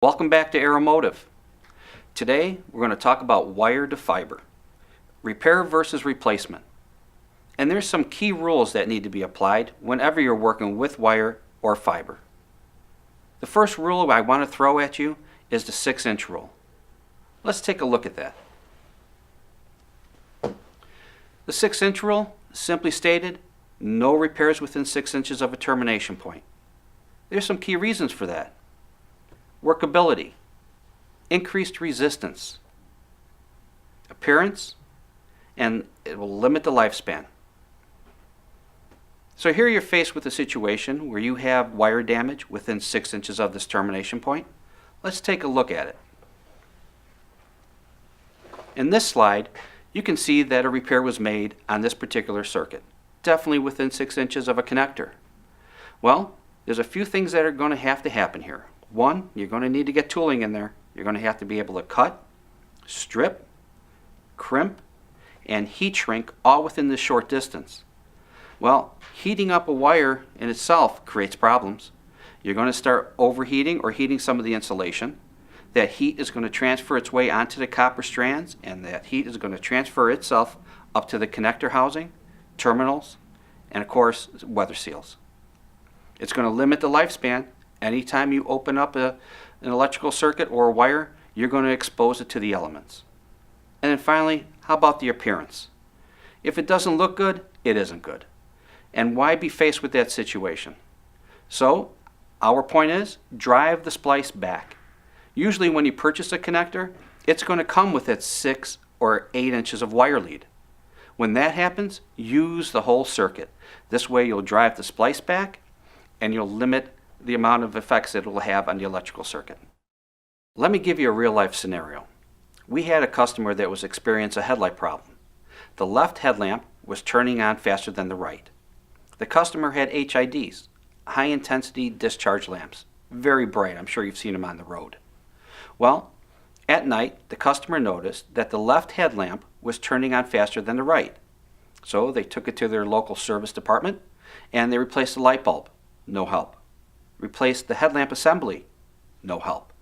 Welcome back to Aeromotive. Today we're going to talk about wire to fiber, repair versus replacement. And there's some key rules that need to be applied whenever you're working with wire or fiber. The first rule I want to throw at you is the 6-inch rule. Let's take a look at that. The 6-inch rule, simply stated, no repairs within 6 inches of a termination point. There's some key reasons for that. Workability, increased resistance, appearance, and it will limit the lifespan. So here you're faced with a situation where you have wire damage within 6 inches of this termination point. Let's take a look at it. In this slide, you can see that a repair was made on this particular circuit, definitely within 6 inches of a connector. Well, there's a few things that are going to have to happen here. One, you're going to need to get tooling in there. You're going to have to be able to cut, strip, crimp, and heat shrink all within this short distance. Well, heating up a wire in itself creates problems. You're going to start overheating or heating some of the insulation. That heat is going to transfer its way onto the copper strands, and that heat is going to transfer itself up to the connector housing, terminals, and of course, weather seals. It's going to limit the lifespan. Anytime you open up an electrical circuit or a wire, you're going to expose it to the elements. And then finally, how about the appearance? If it doesn't look good, it isn't good. And why be faced with that situation? So, our point is, drive the splice back. Usually when you purchase a connector, it's going to come with its 6 or 8 inches of wire lead. When that happens, use the whole circuit. This way you'll drive the splice back and you'll limit the amount of effects it will have on the electrical circuit. Let me give you a real-life scenario. We had a customer that was experiencing a headlight problem. The left headlamp was turning on faster than the right. The customer had HIDs, high-intensity discharge lamps, very bright. I'm sure you've seen them on the road. Well, at night, the customer noticed that the left headlamp was turning on faster than the right. So they took it to their local service department and they replaced the light bulb. No help. Replaced the headlamp assembly. No help.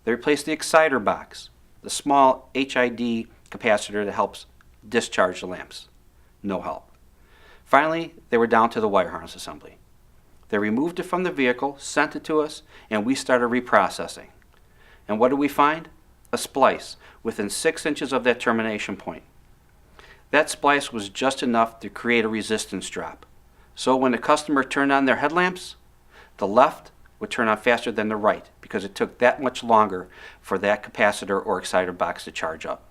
They replaced the exciter box, the small HID capacitor that helps discharge the lamps. No help. Finally, they were down to the wire harness assembly. They removed it from the vehicle, sent it to us, and we started reprocessing. And what did we find? A splice within 6 inches of that termination point. That splice was just enough to create a resistance drop. So when the customer turned on their headlamps, the left would turn on faster than the right because it took that much longer for that capacitor or exciter box to charge up.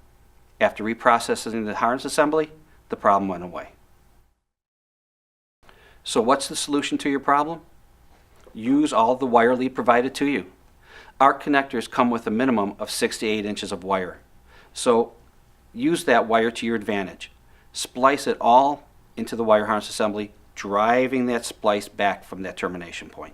After reprocessing the harness assembly, the problem went away. So what's the solution to your problem? Use all the wire lead provided to you. Our connectors come with a minimum of 6 to 8 inches of wire. So use that wire to your advantage. Splice it all into the wire harness assembly, driving that splice back from that termination point.